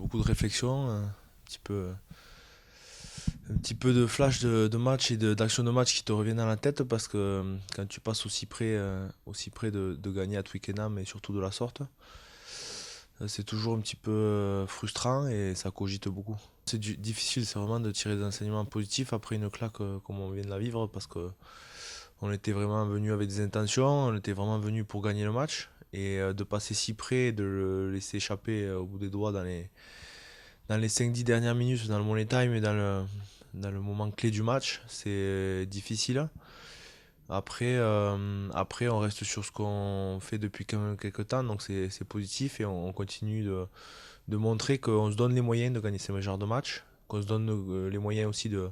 beaucoup de réflexion, un petit peu de flash de match et d'action de match qui te reviennent à la tête parce que quand tu passes aussi près de gagner à Twickenham et surtout de la sorte, c'est toujours un petit peu frustrant et ça cogite beaucoup. Difficile, c'est vraiment de tirer des enseignements positifs après une claque comme on vient de la vivre parce que on était vraiment venu avec des intentions, on était vraiment venu pour gagner le match et de passer si près, de le laisser échapper au bout des doigts dans les 5-10 dernières minutes, dans le money time et dans le moment clé du match, c'est difficile. Après, on reste sur ce qu'on fait depuis quand même quelques temps, donc c'est positif et on continue de montrer qu'on se donne les moyens de gagner ces genres de matchs, qu'on se donne les moyens aussi de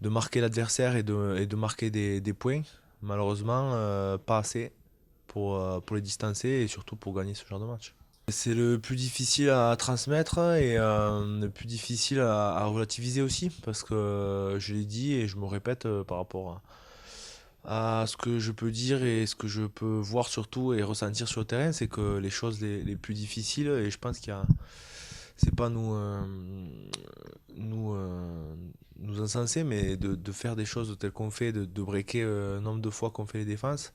marquer l'adversaire et de marquer des points. Malheureusement, pas assez pour les distancer et surtout pour gagner ce genre de match. C'est le plus difficile à transmettre et le plus difficile à relativiser aussi parce que je l'ai dit et je me répète par rapport à ce que je peux dire et ce que je peux voir surtout et ressentir sur le terrain, c'est que les choses les plus difficiles, et je pense qu'il y a, c'est pas nous, nous encenser, mais de faire des choses telles qu'on fait, de breaker le nombre de fois qu'on fait les défenses.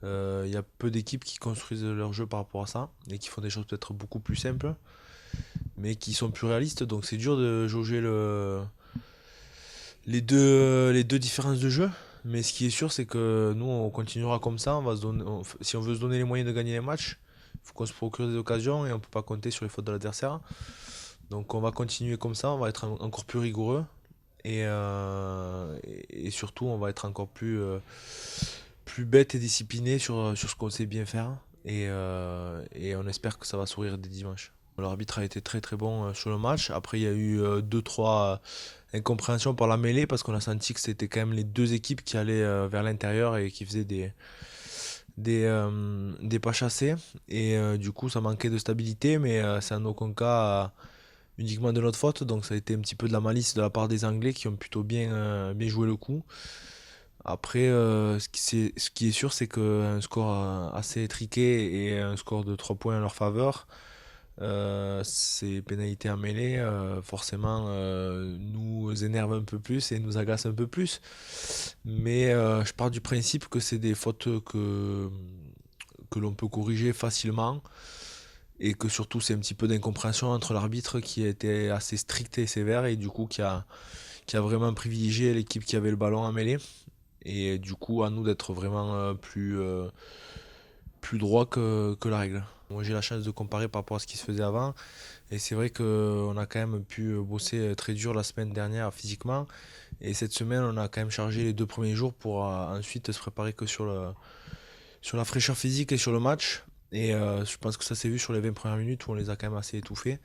Il y a peu d'équipes qui construisent leur jeu par rapport à ça et qui font des choses peut-être beaucoup plus simples, mais qui sont plus réalistes. Donc c'est dur de jauger les deux différences de jeu. Mais ce qui est sûr, c'est que nous, on continuera comme ça. Si on veut se donner les moyens de gagner les matchs, il faut qu'on se procure des occasions et on ne peut pas compter sur les fautes de l'adversaire. Donc on va continuer comme ça, on va être encore plus rigoureux et surtout on va être encore plus bête et discipliné sur ce qu'on sait bien faire et on espère que ça va sourire dès dimanche. L'arbitre a été très très bon sur le match. Après, il y a eu 2-3 incompréhensions par la mêlée parce qu'on a senti que c'était quand même les deux équipes qui allaient vers l'intérieur et qui faisaient des pas chassés. Et du coup, ça manquait de stabilité, mais c'est en aucun cas uniquement de notre faute. Donc, ça a été un petit peu de la malice de la part des Anglais qui ont plutôt bien joué le coup. Après, ce qui est sûr, c'est qu'un score assez étriqué et un score de 3 points en leur faveur, ces pénalités en mêlée, forcément, nous énervent un peu plus et nous agacent un peu plus. Mais je pars du principe que c'est des fautes que l'on peut corriger facilement et que surtout c'est un petit peu d'incompréhension entre l'arbitre qui a été assez strict et sévère et du coup qui a vraiment privilégié l'équipe qui avait le ballon en mêlée. Et du coup, à nous d'être vraiment plus droit que la règle. Moi, j'ai la chance de comparer par rapport à ce qui se faisait avant. Et c'est vrai qu'on a quand même pu bosser très dur la semaine dernière physiquement. Et cette semaine, on a quand même chargé les 2 premiers jours pour ensuite se préparer que sur la fraîcheur physique et sur le match. Et je pense que ça s'est vu sur les 20 premières minutes où on les a quand même assez étouffés.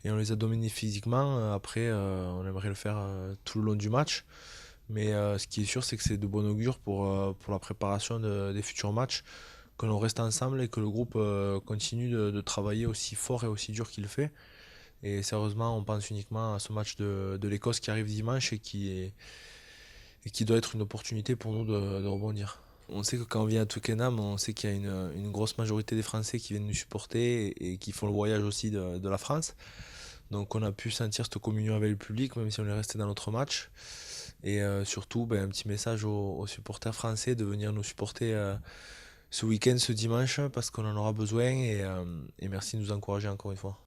Et on les a dominés physiquement. Après, on aimerait le faire tout le long du match. Mais ce qui est sûr, c'est que c'est de bon augure pour la préparation des futurs matchs, que l'on reste ensemble et que le groupe continue de travailler aussi fort et aussi dur qu'il fait. Et sérieusement, on pense uniquement à ce match de l'Écosse qui arrive dimanche et qui doit être une opportunité pour nous de rebondir. On sait que quand on vient à Twickenham, on sait qu'il y a une grosse majorité des Français qui viennent nous supporter et qui font le voyage aussi de la France. Donc on a pu sentir cette communion avec le public, même si on est resté dans notre match. Et surtout, ben, un petit message aux supporters français de venir nous supporter ce week-end, ce dimanche, parce qu'on en aura besoin. Et merci de nous encourager encore une fois.